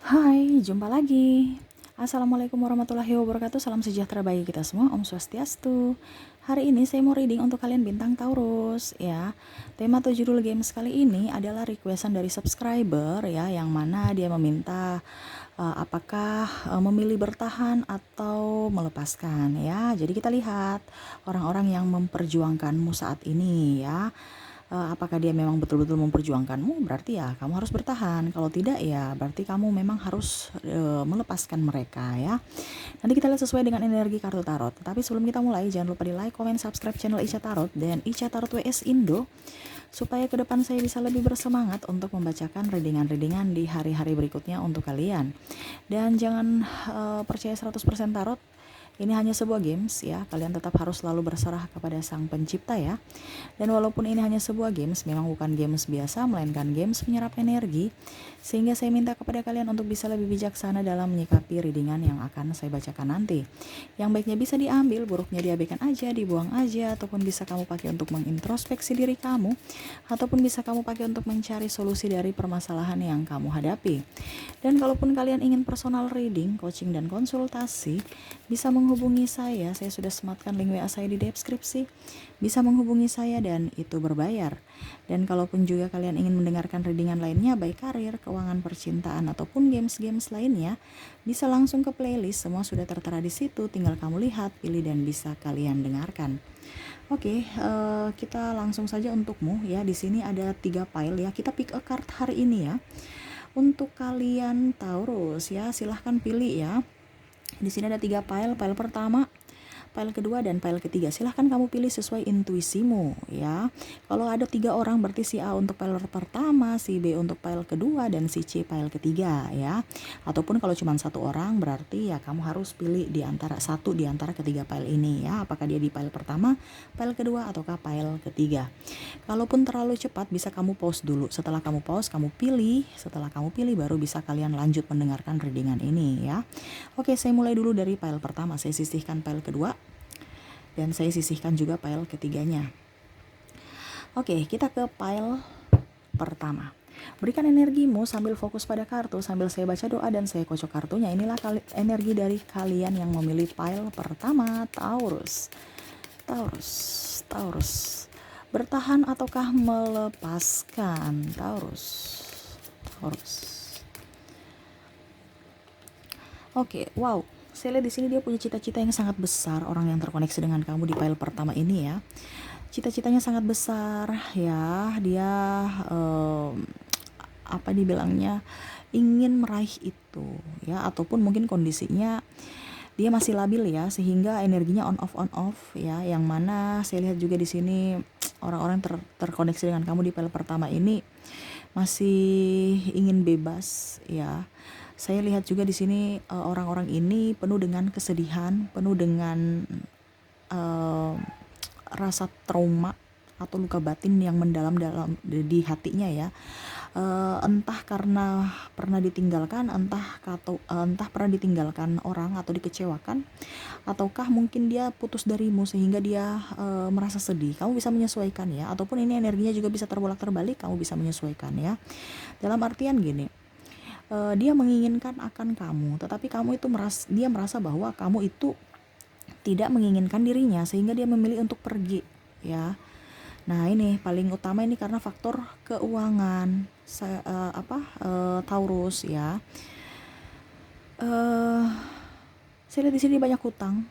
Hai, jumpa lagi. Assalamualaikum warahmatullahi wabarakatuh. Salam sejahtera bagi kita semua. Om Swastiastu. Hari ini saya mau reading untuk kalian bintang Taurus ya. Tema atau judul games kali ini adalah requestan dari subscriber ya, yang mana dia meminta apakah memilih bertahan atau melepaskan ya. Jadi kita lihat orang-orang yang memperjuangkanmu saat ini ya. Apakah dia memang betul-betul memperjuangkanmu, berarti ya kamu harus bertahan. Kalau tidak ya berarti kamu memang harus melepaskan mereka ya. Nanti kita lihat sesuai dengan energi kartu tarot. Tapi sebelum kita mulai, jangan lupa di like, comment, subscribe channel Ica Tarot dan Ica Tarot WS Indo, supaya ke depan saya bisa lebih bersemangat untuk membacakan readingan-readingan di hari-hari berikutnya untuk kalian. Dan jangan percaya 100% tarot. Ini hanya sebuah games ya, kalian tetap harus selalu berserah kepada sang pencipta ya. Dan walaupun ini hanya sebuah games, memang bukan games biasa, melainkan games penyerap energi. Sehingga saya minta kepada kalian untuk bisa lebih bijaksana dalam menyikapi readingan yang akan saya bacakan nanti. Yang baiknya bisa diambil, buruknya diabaikan aja, dibuang aja, ataupun bisa kamu pakai untuk mengintrospeksi diri kamu, ataupun bisa kamu pakai untuk mencari solusi dari permasalahan yang kamu hadapi. Dan kalaupun kalian ingin personal reading, coaching, dan konsultasi, bisa menghubungi saya sudah sematkan link WA saya di deskripsi. Bisa menghubungi saya dan itu berbayar. Dan kalaupun juga kalian ingin mendengarkan readingan lainnya, baik karir, keuangan, percintaan, ataupun games-games lainnya, bisa langsung ke playlist, semua sudah tertera di situ, tinggal kamu lihat, pilih, dan bisa kalian dengarkan. Oke, kita langsung saja untukmu ya. Di sini ada 3 pile ya. Kita pick a card hari ini ya. Untuk kalian Taurus ya, silahkan pilih ya. Di sini ada 3 pile. Pile pertama, file kedua, dan file ketiga. Silahkan kamu pilih sesuai intuisimu ya. Kalau ada 3 orang berarti si A untuk file pertama, si B untuk file kedua, dan si C file ketiga ya. Ataupun kalau cuma 1 orang berarti ya kamu harus pilih di antara satu di antara ketiga file ini ya. Apakah dia di file pertama, file kedua, ataukah file ketiga. Kalaupun terlalu cepat bisa kamu pause dulu. Setelah kamu pause, kamu pilih. Setelah kamu pilih baru bisa kalian lanjut mendengarkan readingan ini ya. Oke, saya mulai dulu dari file pertama. Saya sisihkan file kedua dan saya sisihkan juga file ketiganya. Oke, kita ke file pertama. Berikan energimu sambil fokus pada kartu, sambil saya baca doa dan saya kocok kartunya. Inilah energi dari kalian yang memilih file pertama, Taurus. Taurus, Taurus. Bertahan ataukah melepaskan? Taurus, Taurus. Oke, wow. Saya lihat di sini dia punya cita-cita yang sangat besar, orang yang terkoneksi dengan kamu di file pertama ini ya. Cita-citanya sangat besar ya. Dia apa dibilangnya, ingin meraih itu ya, ataupun mungkin kondisinya dia masih labil ya, sehingga energinya on off ya. Yang mana saya lihat juga di sini orang-orang terkoneksi dengan kamu di file pertama ini masih ingin bebas ya. Saya lihat juga di sini orang-orang ini penuh dengan kesedihan, penuh dengan rasa trauma atau luka batin yang mendalam di hatinya ya. Entah karena pernah ditinggalkan, entah pernah ditinggalkan orang atau dikecewakan, ataukah mungkin dia putus darimu sehingga dia merasa sedih. Kamu bisa menyesuaikan ya, ataupun ini energinya juga bisa terbolak-terbalik, kamu bisa menyesuaikan ya. Dalam artian gini, dia menginginkan akan kamu, tetapi kamu itu dia merasa bahwa kamu itu tidak menginginkan dirinya, sehingga dia memilih untuk pergi ya. Nah ini paling utama ini karena faktor keuangan Taurus ya. Saya lihat di sini banyak hutang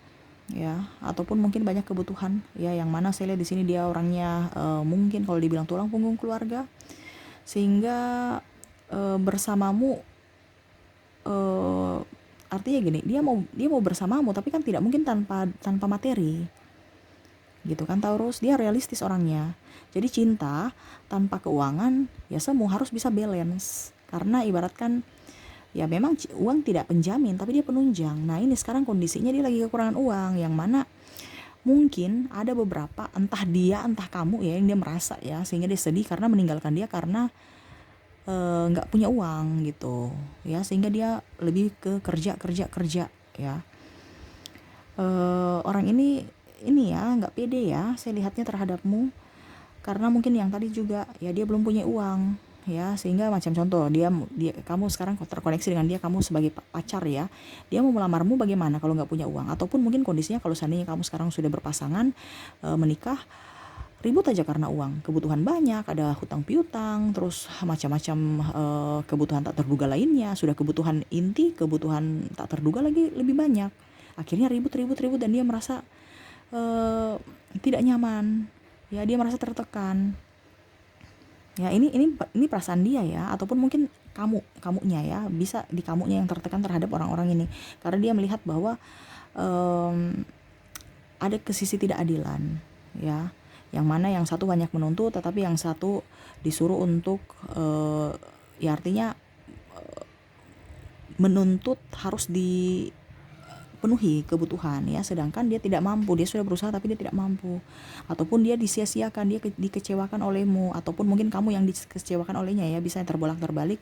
ya, ataupun mungkin banyak kebutuhan ya, yang mana saya lihat di sini dia orangnya mungkin kalau dibilang tulang punggung keluarga, sehingga bersamamu artinya gini, dia mau bersamamu tapi kan tidak mungkin tanpa materi gitu kan Taurus. Dia realistis orangnya, jadi cinta tanpa keuangan ya semu harus bisa balance, karena ibaratkan ya memang uang tidak penjamin tapi dia penunjang. Nah ini sekarang kondisinya dia lagi kekurangan uang, yang mana mungkin ada beberapa, entah dia entah kamu ya, yang dia merasa ya, sehingga dia sedih karena meninggalkan dia karena nggak punya uang gitu ya, sehingga dia lebih ke kerja ya. Orang ini ya nggak pede ya saya lihatnya terhadapmu, karena mungkin yang tadi juga ya dia belum punya uang ya, sehingga macam contoh dia kamu sekarang terkoneksi dengan dia, kamu sebagai pacar ya, dia mau melamarmu bagaimana kalau nggak punya uang, ataupun mungkin kondisinya kalau seandainya kamu sekarang sudah berpasangan, menikah, ribut aja karena uang, kebutuhan banyak, ada hutang piutang, terus macam-macam kebutuhan tak terduga lainnya, sudah kebutuhan inti, kebutuhan tak terduga lagi lebih banyak, akhirnya ribut dan dia merasa eh, tidak nyaman, ya, dia merasa tertekan. Ya, ini perasaan dia ya, ataupun mungkin kamunya ya, bisa di kamunya yang tertekan terhadap orang-orang ini, karena dia melihat bahwa em, ada ke sisi tidak adilan, ya, yang mana yang satu banyak menuntut, tetapi yang satu disuruh untuk ya artinya menuntut harus penuhi kebutuhan ya, sedangkan dia tidak mampu, dia sudah berusaha tapi dia tidak mampu, ataupun dia disia-siakan, dia dikecewakan olehmu, ataupun mungkin kamu yang dikecewakan olehnya ya, bisa terbolak-terbalik,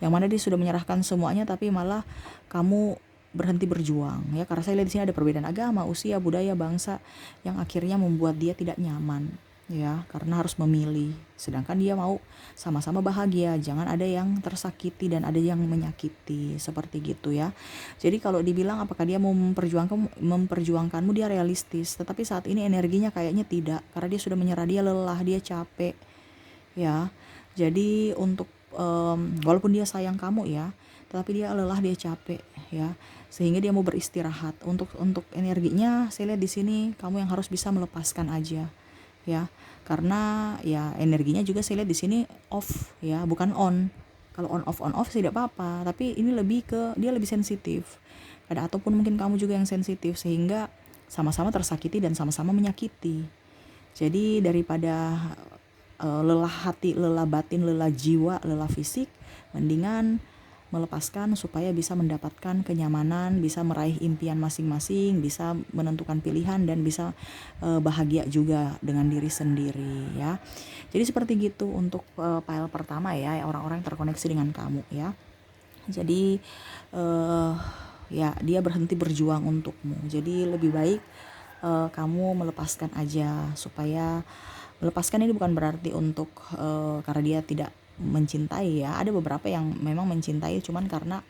yang mana dia sudah menyerahkan semuanya tapi malah kamu berhenti berjuang ya, karena saya lihat di sini ada perbedaan agama, usia, budaya, bangsa, yang akhirnya membuat dia tidak nyaman ya, karena harus memilih, sedangkan dia mau sama-sama bahagia, jangan ada yang tersakiti dan ada yang menyakiti, seperti gitu ya. Jadi kalau dibilang apakah dia mau memperjuangkanmu, dia realistis, tetapi saat ini energinya kayaknya tidak, karena dia sudah menyerah, dia lelah, dia capek ya. Jadi untuk walaupun dia sayang kamu ya, tetapi dia lelah, dia capek ya, sehingga dia mau beristirahat. Untuk energinya saya lihat di sini kamu yang harus bisa melepaskan aja ya, karena ya energinya juga saya lihat di sini off ya, bukan on. Kalau on off sih tidak apa-apa, tapi ini lebih ke dia lebih sensitif, ataupun mungkin kamu juga yang sensitif, sehingga sama-sama tersakiti dan sama-sama menyakiti. Jadi daripada lelah hati, lelah batin, lelah jiwa, lelah fisik, mendingan melepaskan supaya bisa mendapatkan kenyamanan, bisa meraih impian masing-masing, bisa menentukan pilihan, dan bisa bahagia juga dengan diri sendiri ya. Jadi seperti gitu untuk file pertama ya, orang-orang yang terkoneksi dengan kamu ya. Jadi ya dia berhenti berjuang untukmu. Jadi lebih baik kamu melepaskan aja, supaya melepaskan ini bukan berarti untuk karena dia tidak mencintai ya. Ada beberapa yang memang mencintai, cuman karena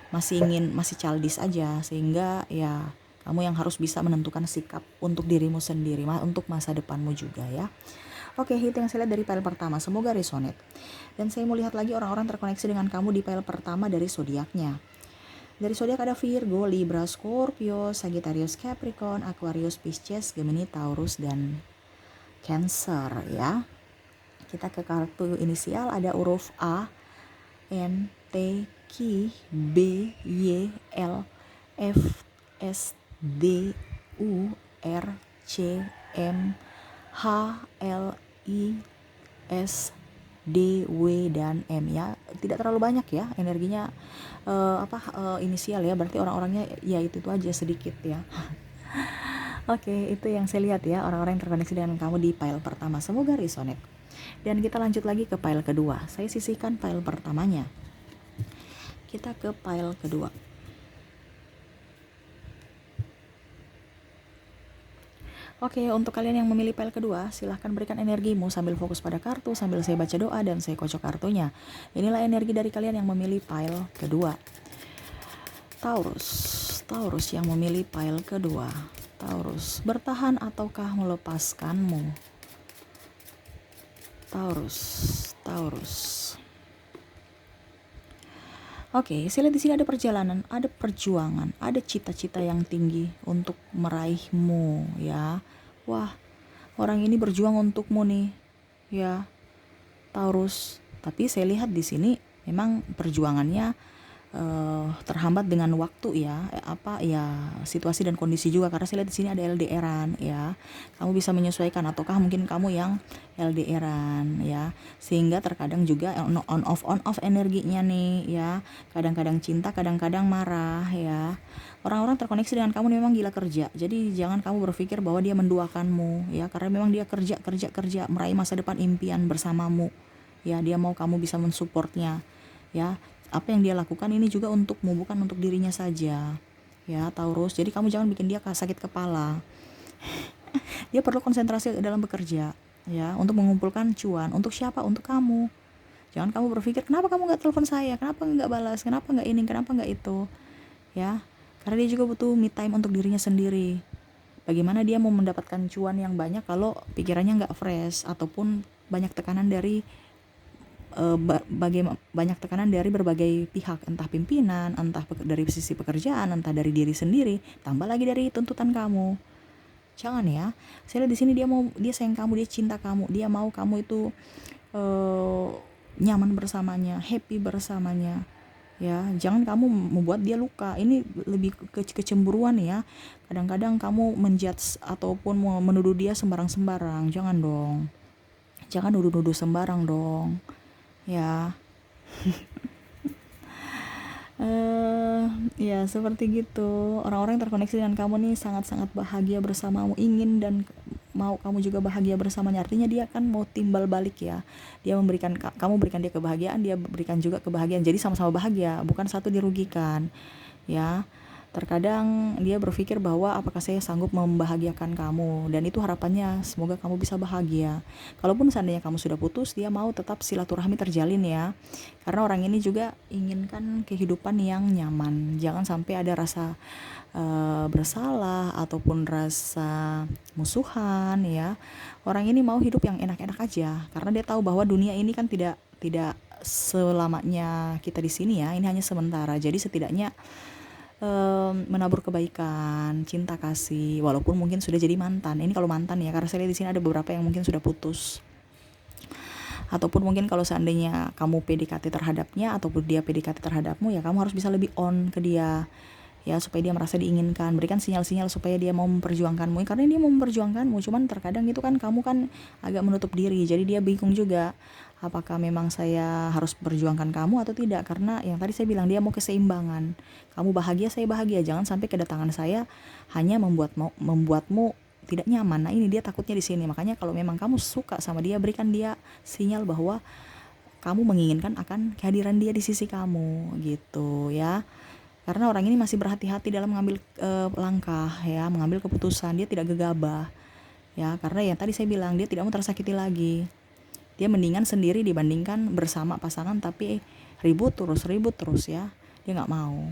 masih childish aja, sehingga ya kamu yang harus bisa menentukan sikap untuk dirimu sendiri, untuk masa depanmu juga ya. Oke, itu yang saya lihat dari file pertama, semoga resonate. Dan saya mau lihat lagi orang-orang terkoneksi dengan kamu di file pertama dari zodiaknya. Dari zodiak ada Virgo, Libra, Scorpio, Sagittarius, Capricorn, Aquarius, Pisces, Gemini, Taurus, dan Cancer ya. Kita ke kartu inisial, ada huruf A, N, T, Q, B, Y, L, F, S, D, U, R, C, M, H, L, I, S, D, W, dan M ya. Tidak terlalu banyak ya energinya, inisial ya, berarti orang-orangnya ya itu aja sedikit ya. Oke, itu yang saya lihat ya, orang-orang yang terkoneksi dengan kamu di file pertama, semoga resonate. Dan kita lanjut lagi ke file kedua. Saya sisihkan file pertamanya, kita ke file kedua. Oke, untuk kalian yang memilih file kedua, silahkan berikan energimu sambil fokus pada kartu, sambil saya baca doa dan saya kocok kartunya. Inilah energi dari kalian yang memilih file kedua. Taurus yang memilih file kedua. Taurus, bertahan ataukah melepaskanmu? Taurus. Oke, saya lihat di sini ada perjalanan, ada perjuangan, ada cita-cita yang tinggi untuk meraihmu ya. Wah, orang ini berjuang untukmu nih ya, Taurus. Tapi saya lihat di sini memang perjuangannya terhambat dengan waktu ya, situasi dan kondisi juga, karena saya lihat di sini ada LDRan ya. Kamu bisa menyesuaikan, ataukah mungkin kamu yang LDRan ya, sehingga terkadang juga on off energinya nih ya, kadang-kadang cinta, kadang-kadang marah ya. Orang-orang terkoneksi dengan kamu memang gila kerja, jadi jangan kamu berpikir bahwa dia menduakanmu ya, karena memang dia kerja meraih masa depan impian bersamamu ya. Dia mau kamu bisa mensupportnya ya. Apa yang dia lakukan ini juga untukmu, bukan untuk dirinya saja ya, Taurus. Jadi kamu jangan bikin dia sakit kepala. Dia perlu konsentrasi dalam bekerja ya, untuk mengumpulkan cuan. Untuk siapa? Untuk kamu Jangan kamu berpikir kenapa kamu nggak telepon saya, kenapa nggak balas, kenapa nggak ini, kenapa nggak itu, ya. Karena dia juga butuh me time untuk dirinya sendiri. Bagaimana dia mau mendapatkan cuan yang banyak kalau pikirannya nggak fresh, ataupun banyak tekanan dari banyak tekanan dari berbagai pihak, entah pimpinan, entah dari sisi pekerjaan, entah dari diri sendiri, tambah lagi dari tuntutan kamu. Jangan ya. Saya lihat di sini dia sayang kamu, dia cinta kamu, dia mau kamu itu eh, nyaman bersamanya, happy bersamanya. Ya, jangan kamu membuat dia luka. Ini lebih ke kecemburuan ya. Kadang-kadang kamu menjudge ataupun menuduh dia sembarang-sembarang. Jangan dong. Jangan nuduh-nuduh sembarang dong. Ya. eh Ya seperti gitu. Orang-orang yang terkoneksi dengan kamu nih sangat-sangat bahagia bersamamu, ingin dan mau kamu juga bahagia bersamanya. Artinya dia kan mau timbal balik ya. Dia memberikan, kamu berikan dia kebahagiaan, dia berikan juga kebahagiaan. Jadi sama-sama bahagia, bukan satu dirugikan. Ya. Terkadang dia berpikir bahwa apakah saya sanggup membahagiakan kamu, dan itu harapannya semoga kamu bisa bahagia. Kalaupun seandainya kamu sudah putus, dia mau tetap silaturahmi terjalin ya. Karena orang ini juga inginkan kehidupan yang nyaman. Jangan sampai ada rasa bersalah ataupun rasa musuhan ya. Orang ini mau hidup yang enak-enak aja karena dia tahu bahwa dunia ini kan tidak tidak selamanya kita di sini ya. Ini hanya sementara. Jadi setidaknya menabur kebaikan, cinta kasih, walaupun mungkin sudah jadi mantan. Ini kalau mantan ya, karena saya lihat di sini ada beberapa yang mungkin sudah putus. Ataupun mungkin kalau seandainya kamu PDKT terhadapnya ataupun dia PDKT terhadapmu, ya kamu harus bisa lebih on ke dia. Ya, supaya dia merasa diinginkan, berikan sinyal-sinyal supaya dia mau memperjuangkanmu, karena dia mau memperjuangkanmu. Cuman terkadang itu kan kamu kan agak menutup diri, jadi dia bingung juga apakah memang saya harus perjuangkan kamu atau tidak. Karena yang tadi saya bilang, dia mau keseimbangan, kamu bahagia saya bahagia, jangan sampai kedatangan saya hanya membuatmu tidak nyaman. Nah ini dia takutnya di sini. Makanya kalau memang kamu suka sama dia, berikan dia sinyal bahwa kamu menginginkan akan kehadiran dia di sisi kamu gitu ya. Karena orang ini masih berhati-hati dalam mengambil langkah ya, mengambil keputusan. Dia tidak gegabah ya, karena yang tadi saya bilang, dia tidak mau tersakiti lagi. Dia mendingan sendiri dibandingkan bersama pasangan tapi ribut terus ya. Dia nggak mau.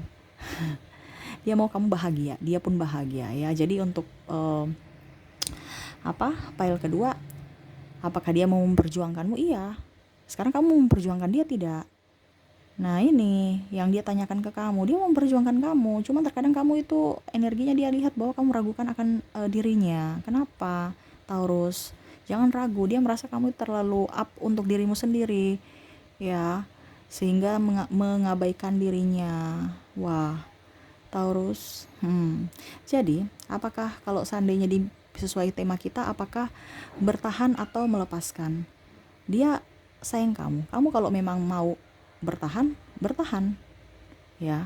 Dia mau kamu bahagia, dia pun bahagia ya. Jadi untuk file kedua, apakah dia mau memperjuangkanmu? Iya. Sekarang kamu memperjuangkan dia tidak? Nah ini yang dia tanyakan ke kamu, dia mau memperjuangkan kamu, cuman terkadang kamu itu energinya dia lihat bahwa kamu ragukan akan dirinya. Kenapa? Taurus, jangan ragu, dia merasa kamu terlalu up untuk dirimu sendiri ya, sehingga mengabaikan dirinya. Wah, Taurus. Jadi apakah kalau seandainya sesuai tema kita, apakah bertahan atau melepaskan? Dia sayang kamu kalau memang mau bertahan ya,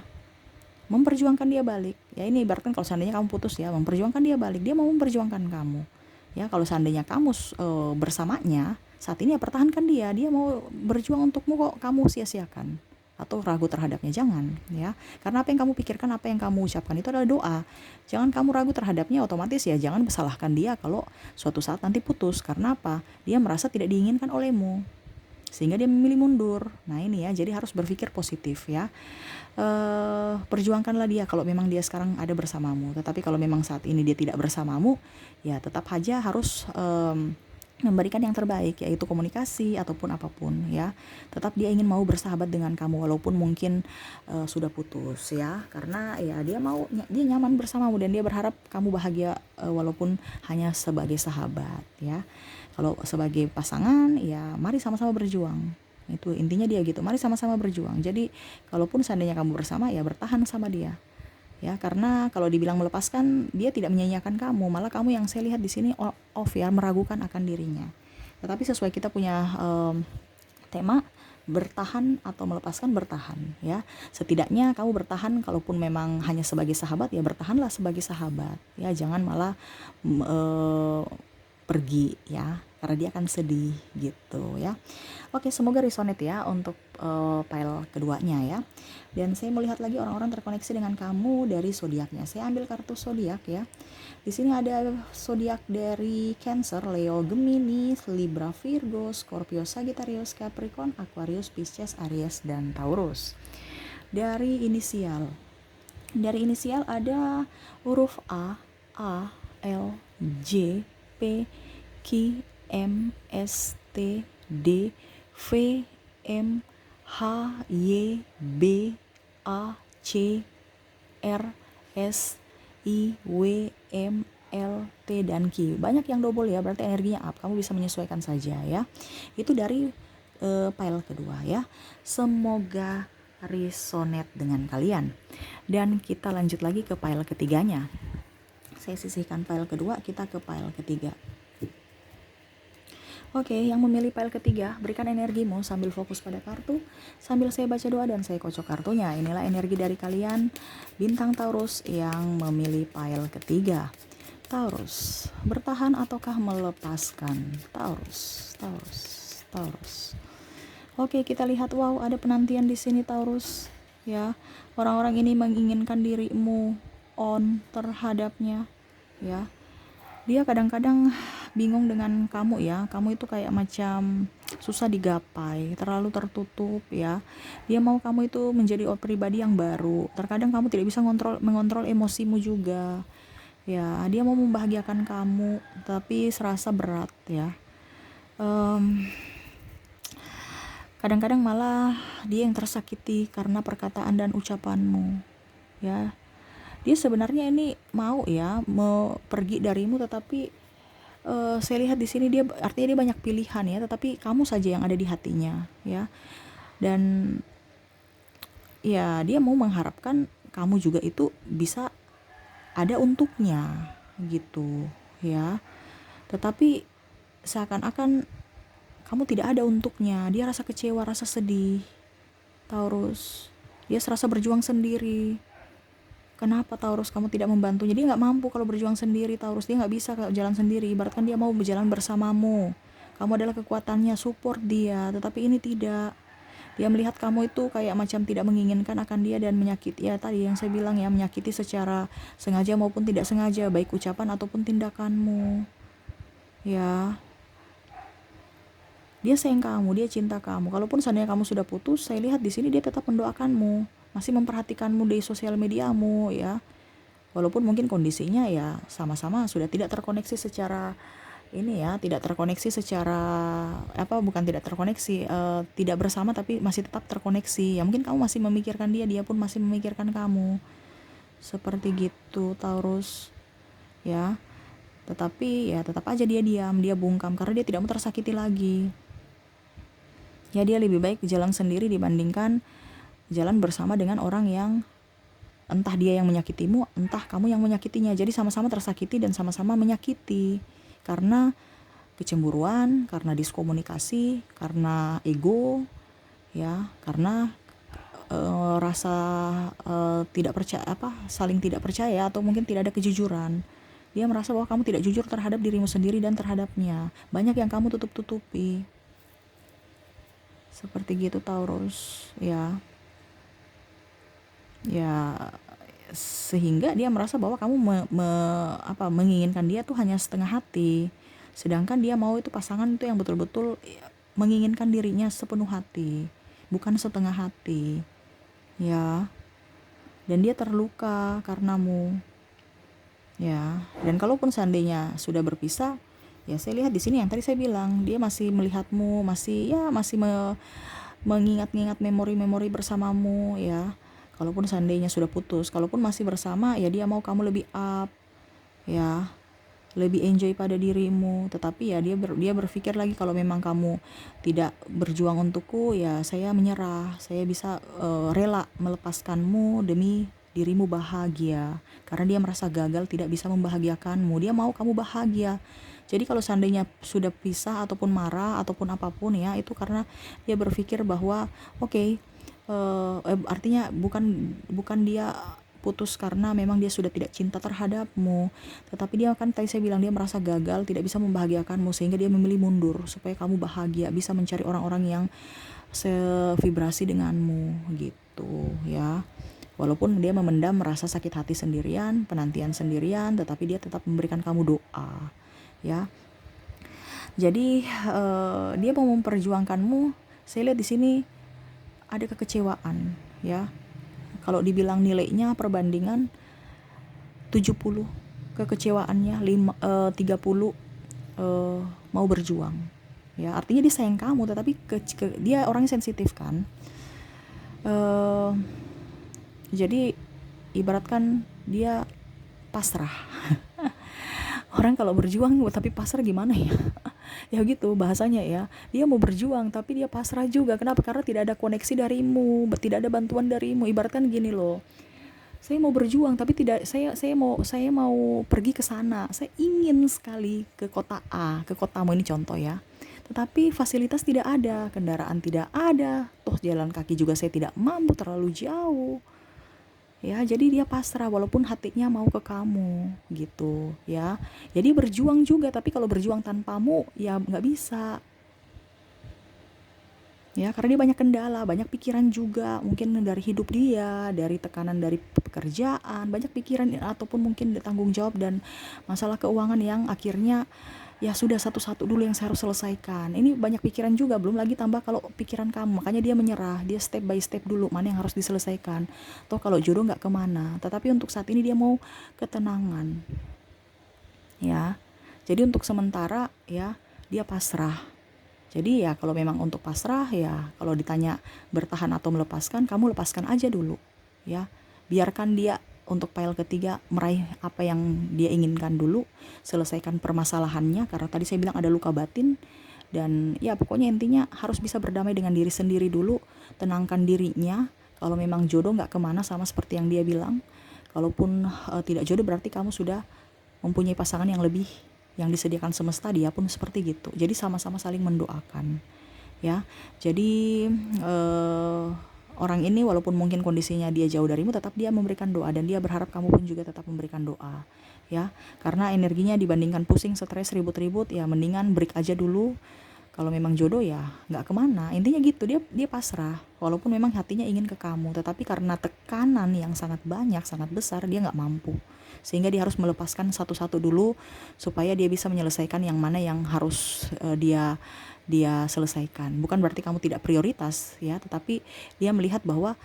memperjuangkan dia balik ya. Ini ibaratkan kalau seandainya kamu putus ya, memperjuangkan dia balik, dia mau memperjuangkan kamu ya. Kalau seandainya kamu bersamanya saat ini ya, pertahankan dia mau berjuang untukmu, kok kamu sia-siakan atau ragu terhadapnya, jangan ya. Karena apa yang kamu pikirkan, apa yang kamu ucapkan itu adalah doa. Jangan kamu ragu terhadapnya, otomatis ya jangan salahkan dia kalau suatu saat nanti putus. Karena apa? Dia merasa tidak diinginkan olehmu, sehingga dia memilih mundur. Nah ini ya, jadi harus berpikir positif ya. Perjuangkanlah dia kalau memang dia sekarang ada bersamamu. Tetapi kalau memang saat ini dia tidak bersamamu, ya tetap aja harus memberikan yang terbaik, yaitu komunikasi ataupun apapun ya. Tetap dia ingin mau bersahabat dengan kamu walaupun mungkin sudah putus ya. Karena ya dia nyaman bersamamu dan dia berharap kamu bahagia walaupun hanya sebagai sahabat ya. Kalau sebagai pasangan ya mari sama-sama berjuang. Itu intinya dia gitu. Mari sama-sama berjuang. Jadi kalaupun seandainya kamu bersama ya bertahan sama dia. Ya, karena kalau dibilang melepaskan, dia tidak menyanyiakan kamu, malah kamu yang saya lihat di sini off ya, meragukan akan dirinya. Tetapi sesuai kita punya tema, bertahan atau melepaskan, bertahan ya. Setidaknya kamu bertahan, kalaupun memang hanya sebagai sahabat ya bertahanlah sebagai sahabat ya, jangan malah pergi ya. karena dia akan sedih gitu ya. Oke, semoga resonate ya untuk pile keduanya ya. Dan saya melihat lagi orang-orang terkoneksi dengan kamu dari zodiaknya. Saya ambil kartu zodiak ya. Di sini ada zodiak dari Cancer, Leo, Gemini, Libra, Virgo, Scorpio, Sagittarius, Capricorn, Aquarius, Pisces, Aries, dan Taurus. Dari inisial ada huruf A, L, J, P, Q, M, S, T, D, V, M, H, Y, B, A, C, R, S, I, W, M, L, T, dan Q. Banyak yang double ya, berarti energinya up. Kamu bisa menyesuaikan saja ya. Itu dari pile kedua ya. Semoga resonate dengan kalian. Dan kita lanjut lagi ke pile ketiganya. Saya sisihkan pile kedua, kita ke pile ketiga. Oke, yang memilih pile ketiga, berikan energimu sambil fokus pada kartu, sambil saya baca doa dan saya kocok kartunya. Inilah energi dari kalian, bintang Taurus yang memilih pile ketiga. Taurus, bertahan ataukah melepaskan? Taurus. Oke, kita lihat, wow, ada penantian di sini Taurus. Ya, orang-orang ini menginginkan dirimu on terhadapnya. Ya, dia kadang-kadang bingung dengan kamu ya. Kamu itu kayak macam susah digapai, terlalu tertutup ya. Dia mau kamu itu menjadi pribadi yang baru. Terkadang kamu tidak bisa mengontrol emosimu juga. Ya, dia mau membahagiakan kamu, tapi serasa berat ya. Kadang-kadang malah dia yang tersakiti karena perkataan dan ucapanmu. Ya, dia sebenarnya ini mau pergi darimu, tetapi saya lihat di sini dia artinya dia banyak pilihan ya, tetapi kamu saja yang ada di hatinya ya. Dan ya, dia mau mengharapkan kamu juga itu bisa ada untuknya gitu ya. Tetapi seakan-akan kamu tidak ada untuknya. Dia rasa kecewa, rasa sedih Taurus. Dia serasa berjuang sendiri. Kenapa Taurus kamu tidak membantunya? Dia nggak mampu kalau berjuang sendiri Taurus. Dia nggak bisa jalan sendiri. Ibaratkan dia mau berjalan bersamamu. Kamu adalah kekuatannya, support dia. Tetapi ini tidak. Dia melihat kamu itu kayak macam tidak menginginkan akan dia dan menyakiti. Ya tadi yang saya bilang ya, menyakiti secara sengaja maupun tidak sengaja, baik ucapan ataupun tindakanmu. Ya. Dia sayang kamu, dia cinta kamu. Kalaupun seandainya kamu sudah putus, saya lihat di sini dia tetap mendoakanmu, masih memperhatikanmu di sosial mediamu ya. Walaupun mungkin kondisinya ya sama-sama sudah tidak terkoneksi secara tidak bersama, tapi masih tetap terkoneksi. Ya mungkin kamu masih memikirkan dia, dia pun masih memikirkan kamu. Seperti gitu Taurus. Ya. Tetapi ya tetap aja dia diam, dia bungkam karena dia tidak mau tersakiti lagi. Ya, dia lebih baik jalan sendiri dibandingkan jalan bersama dengan orang yang entah dia yang menyakitimu, entah kamu yang menyakitinya. Jadi sama-sama tersakiti dan sama-sama menyakiti karena kecemburuan, karena diskomunikasi, karena ego ya, karena rasa saling tidak percaya atau mungkin tidak ada kejujuran. Dia merasa bahwa kamu tidak jujur terhadap dirimu sendiri dan terhadapnya. Banyak yang kamu tutup-tutupi. Seperti gitu Taurus ya. Ya, sehingga dia merasa bahwa kamu menginginkan dia tuh hanya setengah hati. Sedangkan dia mau itu pasangan itu yang betul-betul menginginkan dirinya sepenuh hati, bukan setengah hati. Ya. Dan dia terluka karenamu. Ya, dan kalaupun seandainya sudah berpisah, ya saya lihat di sini yang tadi saya bilang, dia masih melihatmu, masih mengingat-ingat memori-memori bersamamu ya. Kalaupun seandainya sudah putus, kalaupun masih bersama, ya dia mau kamu lebih up ya, lebih enjoy pada dirimu. Tetapi ya dia berpikir lagi, kalau memang kamu tidak berjuang untukku, ya saya menyerah. Saya bisa rela melepaskanmu demi dirimu bahagia, karena dia merasa gagal tidak bisa membahagiakanmu. Dia mau kamu bahagia. Jadi kalau seandainya sudah pisah ataupun marah ataupun apapun ya, itu karena dia berpikir bahwa artinya bukan dia putus karena memang dia sudah tidak cinta terhadapmu. Tetapi dia kan tadi saya bilang dia merasa gagal, tidak bisa membahagiakanmu, sehingga dia memilih mundur supaya kamu bahagia, bisa mencari orang-orang yang sevibrasi denganmu gitu ya. Walaupun dia memendam merasa sakit hati sendirian, penantian sendirian, tetapi dia tetap memberikan kamu doa ya. Jadi dia mau memperjuangkanmu. Saya lihat di sini ada kekecewaan ya. Kalau dibilang nilainya perbandingan 70 kekecewaannya, 30 mau berjuang ya. Artinya dia sayang kamu, tetapi dia orangnya sensitif kan. Jadi ibaratkan dia pasrah. Orang kalau berjuang tapi pasrah gimana ya? Ya gitu bahasanya ya. Dia mau berjuang tapi dia pasrah juga. Kenapa? Karena tidak ada koneksi darimu, tidak ada bantuan darimu. Ibaratkan gini loh. Saya mau berjuang tapi tidak, saya mau pergi ke sana. Saya ingin sekali ke kota A, ke kotamu ini contoh ya. Tetapi fasilitas tidak ada, kendaraan tidak ada, toh jalan kaki juga saya tidak mampu, terlalu jauh. Ya, jadi dia pasrah walaupun hatinya mau ke kamu gitu ya. Jadi berjuang juga, tapi kalau berjuang tanpamu ya nggak bisa ya, karena dia banyak kendala, banyak pikiran juga, mungkin dari hidup dia, dari tekanan dari pekerjaan, banyak pikiran ataupun mungkin tanggung jawab dan masalah keuangan yang akhirnya ya sudah satu-satu dulu yang saya harus selesaikan. Ini banyak pikiran juga, belum lagi tambah kalau pikiran kamu, makanya dia menyerah, dia step by step dulu mana yang harus diselesaikan. Toh kalau jodoh nggak kemana, tetapi untuk saat ini dia mau ketenangan ya. Jadi untuk sementara ya dia pasrah. Jadi ya kalau memang untuk pasrah ya, kalau ditanya bertahan atau melepaskan, kamu lepaskan aja dulu ya. Biarkan dia untuk file ketiga meraih apa yang dia inginkan dulu, selesaikan permasalahannya, karena tadi saya bilang ada luka batin. Dan ya pokoknya intinya harus bisa berdamai dengan diri sendiri dulu, tenangkan dirinya. Kalau memang jodoh nggak kemana, sama seperti yang dia bilang, kalaupun tidak jodoh berarti kamu sudah mempunyai pasangan yang lebih, yang disediakan semesta, dia pun seperti gitu. Jadi sama-sama saling mendoakan ya. Jadi orang ini walaupun mungkin kondisinya dia jauh darimu, tetap dia memberikan doa, dan dia berharap kamu pun juga tetap memberikan doa ya. Karena energinya dibandingkan pusing, stres, ribut-ribut, ya mendingan break aja dulu. Kalau memang jodoh ya nggak kemana, intinya gitu. Dia pasrah walaupun memang hatinya ingin ke kamu, tetapi karena tekanan yang sangat banyak, sangat besar, dia nggak mampu, sehingga dia harus melepaskan satu-satu dulu supaya dia bisa menyelesaikan yang mana yang harus dia selesaikan. Bukan berarti kamu tidak prioritas ya, tetapi dia melihat bahwa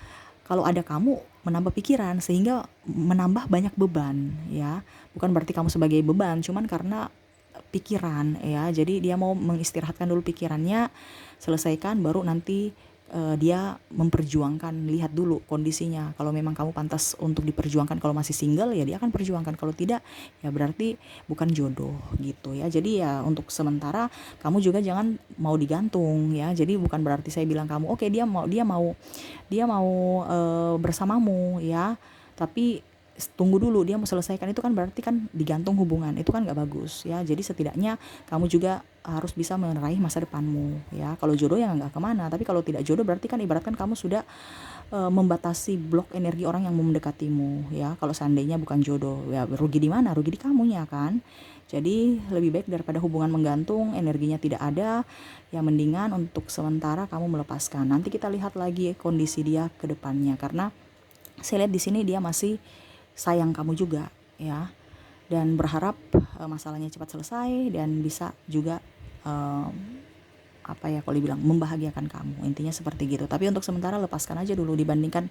kalau ada kamu menambah pikiran sehingga menambah banyak beban ya. Bukan berarti kamu sebagai beban, cuman karena pikiran ya. Jadi dia mau mengistirahatkan dulu pikirannya, selesaikan baru nanti dia memperjuangkan. Lihat dulu kondisinya, kalau memang kamu pantas untuk diperjuangkan, kalau masih single ya dia akan perjuangkan, kalau tidak ya berarti bukan jodoh gitu ya. Jadi ya untuk sementara kamu juga jangan mau digantung ya. Jadi bukan berarti saya bilang kamu oke, dia mau bersamamu ya, tapi tunggu dulu dia mau selesaikan, itu kan berarti kan digantung hubungan, itu kan nggak bagus ya. Jadi setidaknya kamu juga harus bisa meraih masa depanmu ya. Kalau jodoh ya nggak kemana, tapi kalau tidak jodoh berarti kan ibaratkan kamu sudah membatasi blok energi orang yang mau mendekatimu ya. Kalau seandainya bukan jodoh ya, rugi di mana? Rugi di kamunya kan. Jadi lebih baik daripada hubungan menggantung, energinya tidak ada, ya mendingan untuk sementara kamu melepaskan. Nanti kita lihat lagi kondisi dia ke depannya, karena saya lihat di sini dia masih sayang kamu juga ya, dan berharap masalahnya cepat selesai dan bisa juga kalau dibilang membahagiakan kamu, intinya seperti gitu. Tapi untuk sementara lepaskan aja dulu, dibandingkan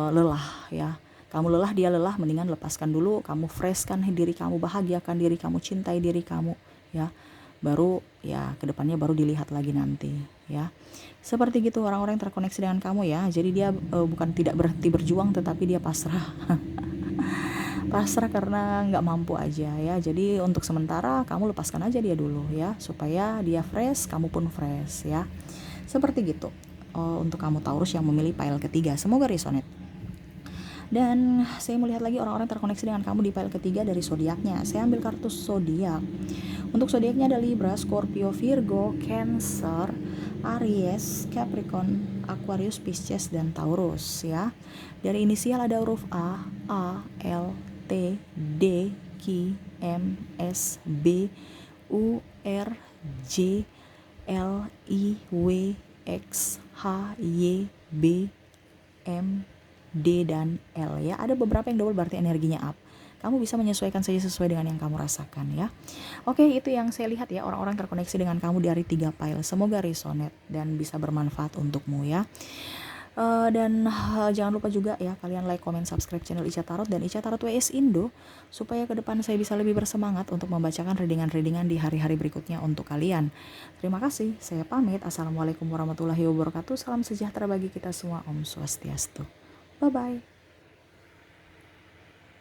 lelah ya. Kamu lelah, dia lelah, mendingan lepaskan dulu, kamu freshkan diri kamu, bahagiakan diri kamu, cintai diri kamu ya. Baru ya kedepannya baru dilihat lagi nanti ya. Seperti gitu orang-orang yang terkoneksi dengan kamu ya. Jadi dia bukan tidak berhenti berjuang, tetapi dia pasrah. Pasrah karena nggak mampu aja ya. Jadi untuk sementara kamu lepaskan aja dia dulu ya, supaya dia fresh, kamu pun fresh ya. Seperti gitu untuk kamu Taurus yang memilih pile ketiga. Semoga resonate. Dan saya melihat lagi orang-orang terkoneksi dengan kamu di pile ketiga dari zodiaknya. Saya ambil kartu zodiak. Untuk zodiaknya ada Libra, Scorpio, Virgo, Cancer, Aries, Capricorn, Aquarius, Pisces, dan Taurus ya. Dari inisial ada huruf A, L, T, D, Q, M, S, B, U, R, J, L, I, W, X, H, Y, B, M, D, dan L ya. Ada beberapa yang double berarti energinya up. Kamu bisa menyesuaikan saja sesuai dengan yang kamu rasakan ya. Oke, itu yang saya lihat ya, orang-orang terkoneksi dengan kamu dari 3 file. Semoga resonate dan bisa bermanfaat untukmu ya. Jangan lupa juga ya, kalian like, comment, subscribe channel Ica Tarot dan Ica Tarot WS Indo, supaya ke depan saya bisa lebih bersemangat untuk membacakan readingan-readingan di hari-hari berikutnya untuk kalian. Terima kasih, saya pamit. Assalamualaikum warahmatullahi wabarakatuh. Salam sejahtera bagi kita semua. Om Swastiastu. Bye-bye.